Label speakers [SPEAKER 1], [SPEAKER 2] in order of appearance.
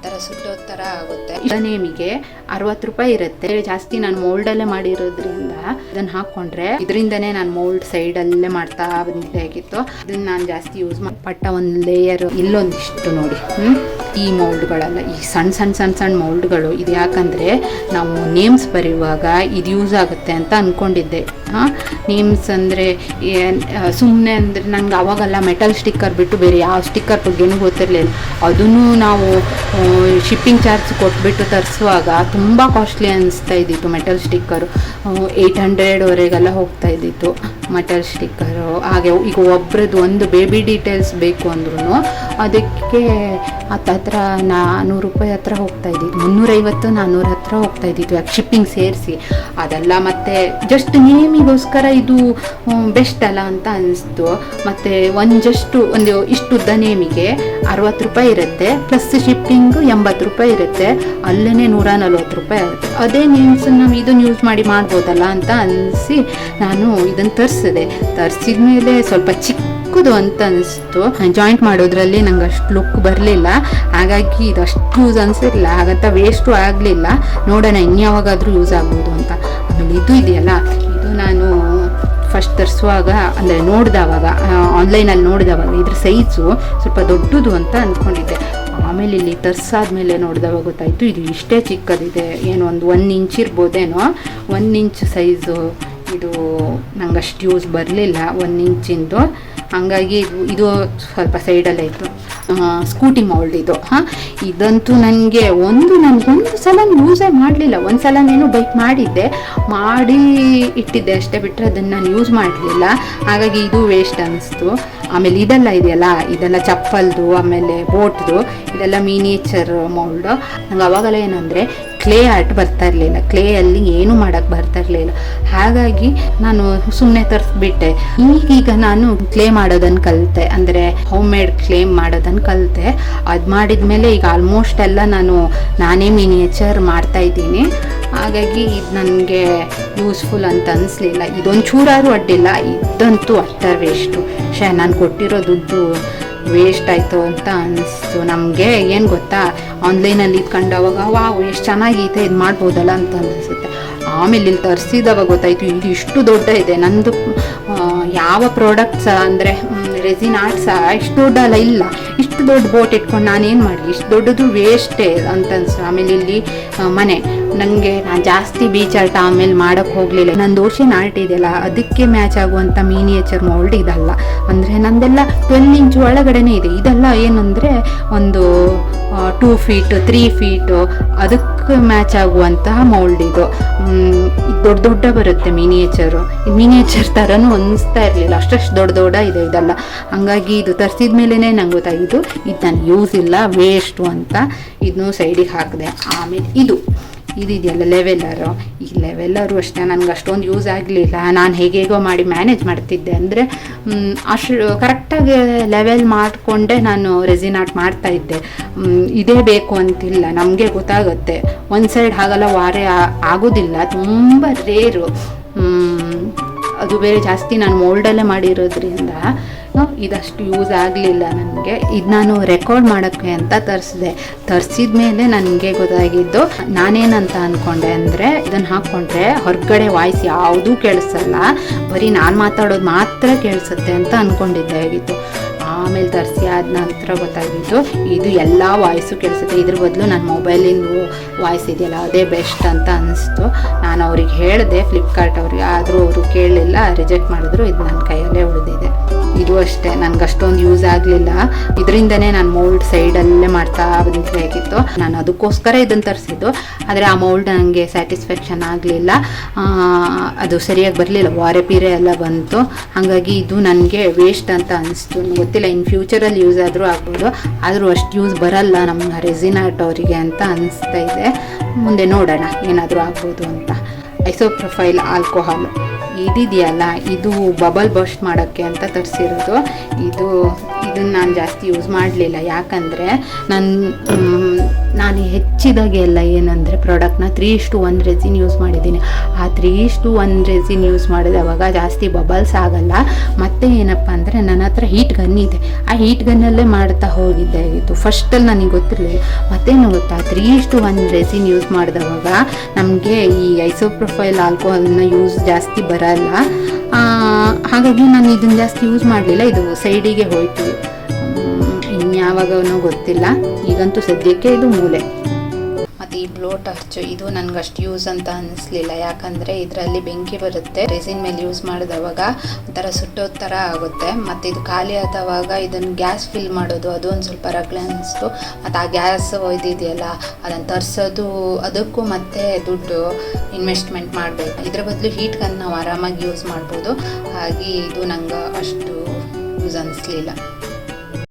[SPEAKER 1] ಒಂಥರ ಸುಟ್ಟೋದ್ ಥರ ಆಗುತ್ತೆ. ನೇಮಿಗೆ 60 ರೂಪಾಯಿ ಇರುತ್ತೆ. ಜಾಸ್ತಿ ನಾನು ಮೋಲ್ಡಲ್ಲೇ ಮಾಡಿರೋದ್ರಿಂದ ಇದನ್ನು ಹಾಕ್ಕೊಂಡ್ರೆ ಇದರಿಂದನೇ ನಾನು ಮೋಲ್ಡ್ ಸೈಡಲ್ಲೇ ಮಾಡ್ತಾ ಬಂದಿದ್ದೆ ಆಗಿತ್ತು. ಇದನ್ನು ನಾನು ಜಾಸ್ತಿ ಯೂಸ್ ಮಾಡಿ ಪಟ್ಟ ಒಂದು ಲೇಯರ್ ಇಲ್ಲೊಂದಿಷ್ಟು ನೋಡಿ ಈ ಮೌಲ್ಡ್ಗಳೆಲ್ಲ ಈ ಸಣ್ಣ ಮೌಲ್ಡ್ಗಳು ಇದು ಯಾಕಂದರೆ ನಾವು ನೇಮ್ಸ್ ಬರೆಯುವಾಗ ಇದು ಯೂಸ್ ಆಗುತ್ತೆ ಅಂತ ಅಂದ್ಕೊಂಡಿದ್ದೆ. ನೇಮ್ಸ್ ಅಂದರೆ ಸುಮ್ಮನೆ ಅಂದರೆ ನನಗೆ ಅವಾಗೆಲ್ಲ ಮೆಟಲ್ ಸ್ಟಿಕ್ಕರ್ ಬಿಟ್ಟು ಬೇರೆ ಯಾವ ಸ್ಟಿಕ್ಕರ್ ಬಗ್ಗೆನೂ ಗೊತ್ತಿರಲಿಲ್ಲ. ಅದನ್ನು ನಾವು ಶಿಪ್ಪಿಂಗ್ ಚಾರ್ಜ್ ಕೊಟ್ಬಿಟ್ಟು ತರಿಸುವಾಗ ತುಂಬ ಕಾಸ್ಟ್ಲಿ ಅನಿಸ್ತಾ ಇದ್ದಿತ್ತು. ಮೆಟಲ್ ಸ್ಟಿಕ್ಕರು 800ವರೆಗೆಲ್ಲ ಹೋಗ್ತಾ ಇದ್ದಿತ್ತು ಮೆಟಲ್ ಸ್ಟಿಕ್ಕರು. ಹಾಗೆ ಈಗ ಒಬ್ರದ್ದು ಒಂದು ಬೇಬಿ ಡೀಟೇಲ್ಸ್ ಬೇಕು ಅಂದ್ರೂ ಅದಕ್ಕೆ ಹತ್ರ 400 ರೂಪಾಯಿ ಹತ್ರ ಹೋಗ್ತಾ ಇದ್ದಿತ್ತು. 350-400 ಹತ್ರ ಹೋಗ್ತಾ ಇದ್ದಿತ್ತು ಯಾಕೆ ಶಿಪ್ಪಿಂಗ್ ಸೇರಿಸಿ. ಅದೆಲ್ಲ ಮತ್ತು ಜಸ್ಟ್ ನೇಮಿಗೋಸ್ಕರ ಇದು ಬೆಸ್ಟ್ ಅಲ್ಲ ಅಂತ ಅನಿಸ್ತು. ಮತ್ತು ಒಂದು ಇಷ್ಟುದ್ದ ನೇಮಿಗೆ 60 ರೂಪಾಯಿ ಇರುತ್ತೆ, ಪ್ಲಸ್ ಶಿಪ್ಪಿಂಗು 80 ರೂಪಾಯಿ ಇರುತ್ತೆ. ಅಲ್ಲೇ 140 ರೂಪಾಯಿ ಆಗುತ್ತೆ. ಅದೇ ನೇಮ್ಸ್ ನಾವು ಇದನ್ನು ಯೂಸ್ ಮಾಡ್ಬೋದಲ್ಲ ಅಂತ ಅನಿಸಿ ನಾನು ಇದನ್ನು ತರಿಸಿದ ಮೇಲೆ ಸ್ವಲ್ಪ ಚಿಕ್ಕದು ಅಂತ ಅನಿಸ್ತು. ಜಾಯಿಂಟ್ ಮಾಡೋದ್ರಲ್ಲಿ ನಂಗೆ ಅಷ್ಟು ಲುಕ್ ಬರಲಿಲ್ಲ, ಹಾಗಾಗಿ ಇದು ಅಷ್ಟು ಯೂಸ್ ಅನಿಸಿರಲಿಲ್ಲ. ಹಾಗಂತ ವೇಸ್ಟು ಆಗಲಿಲ್ಲ. ನೋಡೋಣ ಇನ್ಯಾವಾಗಾದರೂ ಯೂಸ್ ಆಗ್ಬೋದು ಅಂತ. ಆಮೇಲೆ ಇದು ಇದೆಯಲ್ಲ, ಇದು ನಾನು ಫಸ್ಟ್ ತರಿಸುವಾಗ ಅಂದರೆ ನೋಡಿದವಾಗ ಆನ್ಲೈನಲ್ಲಿ ನೋಡಿದವಾಗ ಇದ್ರ ಸೈಜು ಸ್ವಲ್ಪ ದೊಡ್ಡದು ಅಂತ ಅಂದ್ಕೊಂಡಿದ್ದೆ. ಆಮೇಲೆ ಇಲ್ಲಿ ತರಿಸಾದ್ಮೇಲೆ ನೋಡಿದವಾಗ ಗೊತ್ತಾಯಿತು ಇದು ಇಷ್ಟೇ ಚಿಕ್ಕದಿದೆ. ಏನು ಒಂದು 1 ಇಂಚ್ ಇರ್ಬೋದೇನೋ, 1 ಇಂಚ್ ಸೈಜು. ಇದು ನಂಗೆ ಅಷ್ಟು ಯೂಸ್ ಬರಲಿಲ್ಲ 1 ಇಂಚಿಂದು. ಹಂಗಾಗಿ ಇದು ಸ್ವಲ್ಪ ಸೈಡಲ್ಲೇ ಇತ್ತು. ಸ್ಕೂಟಿ ಮೌಲ್ಡ್ ಇದು. ಇದಂತೂ ನನಗೆ ನನಗೊಂದು ಸಲ ಯೂಸೇ ಮಾಡಲಿಲ್ಲ. ಒಂದು ಸಲ ನಾನು ಬೈಕ್ ಮಾಡಿ ಇಟ್ಟಿದ್ದೆ ಅಷ್ಟೇ, ಬಿಟ್ಟರೆ ಅದನ್ನು ನಾನು ಯೂಸ್ ಮಾಡಲಿಲ್ಲ. ಹಾಗಾಗಿ ಇದು ವೇಸ್ಟ್ ಅನ್ನಿಸ್ತು. ಆಮೇಲೆ ಇದೆಲ್ಲ ಚಪ್ಪಲ್ದು, ಆಮೇಲೆ ಬೋಟ್ದು, ಇದೆಲ್ಲ ಮಿನಿಯೇಚರ್ ಮೌಲ್ಡು. ನಂಗೆ ಅವಾಗೆಲ್ಲ ಏನಂದರೆ ಕ್ಲೇ ಆರ್ಟ್ ಬರ್ತಾ ಇರಲಿಲ್ಲ, ಕ್ಲೇಯಲ್ಲಿ ಏನು ಮಾಡೋಕ್ಕೆ ಬರ್ತಾ ಇರಲಿಲ್ಲ. ಹಾಗಾಗಿ ನಾನು ಸುಮ್ಮನೆ ತರಿಸ್ಬಿಟ್ಟೆ. ಈಗೀಗ ನಾನು ಕ್ಲೇ ಮಾಡೋದನ್ನು ಕಲಿತೆ, ಅಂದರೆ ಹೋಮ್ ಮೇಡ್ ಕ್ಲೇ ಮಾಡೋದನ್ನು ಕಲಿತೆ. ಅದು ಮಾಡಿದ ಮೇಲೆ ಈಗ ಆಲ್ಮೋಸ್ಟ್ ಎಲ್ಲ ನಾನೇ ಮಿನಿಯೇಚರ್ ಮಾಡ್ತಾಯಿದ್ದೀನಿ. ಹಾಗಾಗಿ ಇದು ನನಗೆ ಯೂಸ್ಫುಲ್ ಅಂತ ಅನಿಸ್ಲಿಲ್ಲ. ಇದೊಂದು ಚೂರಾರು ಅಡ್ಡಿಲ್ಲ, ಇದಂತೂ ಅಷ್ಟೇ ವೇಸ್ಟು. ನಾನು ಕೊಟ್ಟಿರೋ ದುಡ್ಡು ವೇಸ್ಟ್ ಆಯಿತು ಅಂತ ಅನ್ನಿಸ್ತು. ನಮಗೆ ಏನು ಗೊತ್ತಾ, ಆನ್ಲೈನಲ್ಲಿ ಇಟ್ಕೊಂಡವಾಗ ವಾವ್ ಎಷ್ಟು ಚೆನ್ನಾಗೈತೆ, ಇದು ಮಾಡ್ಬೋದಲ್ಲ ಅಂತ ಅನಿಸುತ್ತೆ. ಆಮೇಲೆ ಇಲ್ಲಿ ತರಿಸಿದವಾಗ ಗೊತ್ತಾಯಿತು ಇದು ಇಷ್ಟು ದೊಡ್ಡ ಇದೆ. ನಂದು ಯಾವ ಪ್ರಾಡಕ್ಟ್ಸ ಅಂದರೆ ರೆಸಿನ್ ಆರ್ಟ್ಸ ಇಷ್ಟು ದೊಡ್ಡಲ್ಲ, ಇಲ್ಲ ಇಷ್ಟು ದೊಡ್ಡ ಬೋಟ್ ಇಟ್ಕೊಂಡು ನಾನೇನು ಮಾಡಲಿ, ಇಷ್ಟು ದೊಡ್ಡದು ವೇಸ್ಟೇ ಅಂತ ಅನಿಸ್ತು. ಆಮೇಲೆ ಇಲ್ಲಿ ನಾನು ಜಾಸ್ತಿ ಬೀಚ್ ಆರ್ಟ್ ಆಮೇಲೆ ಮಾಡೋಕ್ಕೆ ಹೋಗಲಿಲ್ಲ. ನಂದು ಓಷನ್ ಆರ್ಟ್ ಇದೆಯಲ್ಲ ಅದಕ್ಕೆ ಮ್ಯಾಚ್ ಆಗುವಂಥ ಮಿನಿಯೇಚರ್ ಮೌಲ್ಡ್ ಇದಲ್ಲ. ಅಂದರೆ ನಂದೆಲ್ಲ 12 ಇಂಚ್ ಒಳಗಡೆನೇ ಇದೆ. ಇದೆಲ್ಲ ಏನಂದರೆ ಒಂದು 2 ಫೀಟ್ 3 ಫೀಟು ಅದಕ್ಕೆ ಮ್ಯಾಚ್ ಆಗುವಂತಹ ಮೌಲ್ಡ್ ಇದು. ದೊಡ್ಡ ಬರುತ್ತೆ ಮಿನಿಯೇಚರ್ ಥರನೂ ಅನಿಸ್ತಾ ಇರಲಿಲ್ಲ, ಅಷ್ಟಷ್ಟು ದೊಡ್ಡ ಇದೆ ಇದೆಲ್ಲ. ಹಂಗಾಗಿ ಇದು ತರಿಸಿದ ಮೇಲೇ ನಂಗೆ ಗೊತ್ತಾಗಿದ್ದು ಇದು ನಾನು ಯೂಸ್ ಇಲ್ಲ, ವೇಸ್ಟು ಅಂತ ಇದನ್ನು ಸೈಡಿಗೆ ಹಾಕಿದೆ. ಆಮೇಲೆ ಇದೆಯಲ್ಲ ಈ ಲೆವೆಲ್ಲರು ಅಷ್ಟೇ ನನಗೆ ಅಷ್ಟೊಂದು ಯೂಸ್ ಆಗಲಿಲ್ಲ. ನಾನು ಹೇಗೇಗೋ ಮಾಡಿ ಮ್ಯಾನೇಜ್ ಮಾಡ್ತಿದ್ದೆ. ಅಂದರೆ ಅಷ್ಟು ಕರೆಕ್ಟಾಗಿ ಲೆವೆಲ್ ಮಾಡಿಕೊಂಡೆ ನಾನು ರೆಸಿನ್ ಆರ್ಟ್ ಮಾಡ್ತಾಯಿದ್ದೆ. ಇದೇ ಬೇಕು ಅಂತಿಲ್ಲ, ನಮಗೆ ಗೊತ್ತಾಗುತ್ತೆ. ಒಂದು ಸೈಡ್ ಹಾಗೆಲ್ಲ ವಾರೆ ಆಗೋದಿಲ್ಲ, ತುಂಬ ರೇರು. ಅದು ಬೇರೆ ಜಾಸ್ತಿ ನಾನು ಮೋಲ್ಡಲ್ಲೇ ಮಾಡಿರೋದ್ರಿಂದ ಇದಷ್ಟು ಯೂಸ್ ಆಗಲಿಲ್ಲ ನನಗೆ. ಇದು ನಾನು ರೆಕಾರ್ಡ್ ಮಾಡೋಕ್ಕೆ ಅಂತ ತರಿಸಿದ ಮೇಲೆ ನನಗೆ ಗೊತ್ತಾಗಿದ್ದು, ನಾನೇನಂತ ಅಂದ್ಕೊಂಡೆ ಅಂದರೆ ಇದನ್ನು ಹಾಕ್ಕೊಂಡ್ರೆ ಹೊರಗಡೆ ವಾಯ್ಸ್ ಯಾವುದೂ ಕೇಳಿಸಲ್ಲ, ಬರೀ ನಾನು ಮಾತಾಡೋದು ಮಾತ್ರ ಕೇಳಿಸುತ್ತೆ ಅಂತ ಅಂದ್ಕೊಂಡಿದ್ದೆ ಆಗಿತ್ತು. ಆಮೇಲೆ ತರಿಸಿ ಆದ ನಂತರ ಗೊತ್ತಾಗಿದ್ದು ಇದು ಎಲ್ಲ ವಾಯ್ಸು ಕೇಳಿಸುತ್ತೆ. ಇದ್ರ ಬದಲು ನನ್ನ ಮೊಬೈಲಿಂದು ವಾಯ್ಸ್ ಇದೆಯಲ್ಲ ಅದೇ ಬೆಸ್ಟ್ ಅಂತ ಅನ್ನಿಸ್ತು. ನಾನು ಅವ್ರಿಗೆ ಹೇಳಿದೆ, ಫ್ಲಿಪ್ಕಾರ್ಟ್ ಅವ್ರಿಗೆ, ಆದರೂ ಅವರು ಕೇಳಲಿಲ್ಲ, ರಿಜೆಕ್ಟ್ ಮಾಡಿದ್ರು. ಇದು ನನ್ನ ಕೈಯಲ್ಲೇ ಉಳಿದಿದೆ. ಇದು ಅಷ್ಟೇ ನನಗೆ ಅಷ್ಟೊಂದು ಯೂಸ್ ಆಗಲಿಲ್ಲ. ಇದರಿಂದನೇ ನಾನು ಮೌಲ್ಡ್ ಸೈಡಲ್ಲೇ ಮಾಡ್ತಾ ಬಂದಿದ್ದಾಗಿತ್ತು. ನಾನು ಅದಕ್ಕೋಸ್ಕರ ಇದನ್ನು ತರಿಸಿದ್ದು. ಆದರೆ ಆ ಮೌಲ್ಡ್ ನನಗೆ ಸ್ಯಾಟಿಸ್ಫ್ಯಾಕ್ಷನ್ ಆಗಲಿಲ್ಲ, ಅದು ಸರಿಯಾಗಿ ಬರಲಿಲ್ಲ, ವಾರೆ ಪೀರೆ ಎಲ್ಲ ಬಂತು. ಹಾಗಾಗಿ ಇದು ನನಗೆ ವೇಸ್ಟ್ ಅಂತ ಅನಿಸ್ತು. ಗೊತ್ತಿಲ್ಲ, ಇನ್ ಫ್ಯೂಚರಲ್ಲಿ ಯೂಸ್ ಆದರೂ ಆಗ್ಬೋದು, ಆದರೂ ಅಷ್ಟು ಯೂಸ್ ಬರಲ್ಲ ನಮ್ಮ ರೆಸಿನ್ ಆರ್ಟ್ ಅವರಿಗೆ ಅಂತ ಅನಿಸ್ತಾ ಇದೆ. ಮುಂದೆ ನೋಡೋಣ ಏನಾದರೂ ಆಗ್ಬೋದು ಅಂತ. ಐಸೋಪ್ರೊಫೈಲ್ ಆಲ್ಕೋಹಾಲ್ ಇದೆಯಲ್ಲ, ಇದು ಬಬಲ್ ಬರ್ಸ್ಟ್ ಮಾಡೋಕ್ಕೆ ಅಂತ ತರಿಸಿರೋದು. ಇದನ್ನು ನಾನು ಜಾಸ್ತಿ ಯೂಸ್ ಮಾಡಲಿಲ್ಲ. ಯಾಕಂದರೆ ನಾನು ನನಗೆ ಹೆಚ್ಚಿದಾಗೆ ಎಲ್ಲ ಏನಂದರೆ ಪ್ರಾಡಕ್ಟ್ನ 3:1 ರೆಸಿನ್ ಯೂಸ್ ಮಾಡಿದ್ದೀನಿ. ಆ 3:1 ರೆಸಿನ್ ಯೂಸ್ ಮಾಡಿದವಾಗ ಜಾಸ್ತಿ ಬಬಲ್ಸ್ ಆಗಲ್ಲ. ಮತ್ತು ಏನಪ್ಪ ಅಂದರೆ ನನ್ನ ಹತ್ರ ಹೀಟ್ ಗನ್ ಇದೆ, ಆ ಹೀಟ್ ಗನ್ನಲ್ಲೇ ಮಾಡ್ತಾ ಹೋಗಿದ್ದೆ ಆಗಿತ್ತು. ಫಸ್ಟಲ್ಲಿ ನನಗೆ ಗೊತ್ತಿರಲಿಲ್ಲ. ಮತ್ತೇನು ಗೊತ್ತಾ, 3:1 ರೆಸಿನ್ ಯೂಸ್ ಮಾಡಿದವಾಗ ನಮಗೆ ಈ ಐಸೋಪ್ರೊಫೈಲ್ ಆಲ್ಕೋಹಾಲ್ನ ಯೂಸ್ ಜಾಸ್ತಿ ಬರಲ್ಲ. ಹಾಗಾಗಿ ನಾನು ಇದನ್ನು ಜಾಸ್ತಿ ಯೂಸ್ ಮಾಡಲಿಲ್ಲ. ಇದು ಸೈಡಿಗೆ ಹೋಯಿತು, ಇನ್ಯಾವಾಗನೂ ಗೊತ್ತಿಲ್ಲ. ಈಗಂತೂ ಸದ್ಯಕ್ಕೆ ಇದು ಮೂಲೆ. ಮತ್ತು ಈ ಬ್ಲೋ ಟಾರ್ಚ್ ಇದು ನನಗಷ್ಟು ಯೂಸ್ ಅಂತ ಅನ್ನಿಸ್ಲಿಲ್ಲ, ಯಾಕಂದರೆ ಇದರಲ್ಲಿ ಬೆಂಕಿ ಬರುತ್ತೆ. ರೆಸಿನ್ ಮೇಲೆ ಯೂಸ್ ಮಾಡಿದವಾಗ ಒಂಥರ ಸುಟ್ಟೋದ್ ಥರ ಆಗುತ್ತೆ. ಮತ್ತು ಇದು ಖಾಲಿ ಆದವಾಗ ಇದನ್ನು ಗ್ಯಾಸ್ ಫಿಲ್ ಮಾಡೋದು ಅದು ಒಂದು ಸ್ವಲ್ಪ ರಗಳೆ ಅನ್ನಿಸ್ತು. ಮತ್ತು ಆ ಗ್ಯಾಸ್ ಇದೆಯಲ್ಲ ಅದನ್ನು ತರಿಸೋದು ಅದಕ್ಕೂ ಮತ್ತೆ ದುಡ್ಡು ಇನ್ವೆಸ್ಟ್ಮೆಂಟ್ ಮಾಡಬೇಕು. ಇದರ ಬದಲು ಹೀಟ್ ಗನ್ ನಾವು ಆರಾಮಾಗಿ ಯೂಸ್ ಮಾಡ್ಬೋದು. ಹಾಗೆ ಇದು ನಂಗೆ ಅಷ್ಟು ಯೂಸ್ ಅನ್ನಿಸ್ಲಿಲ್ಲ.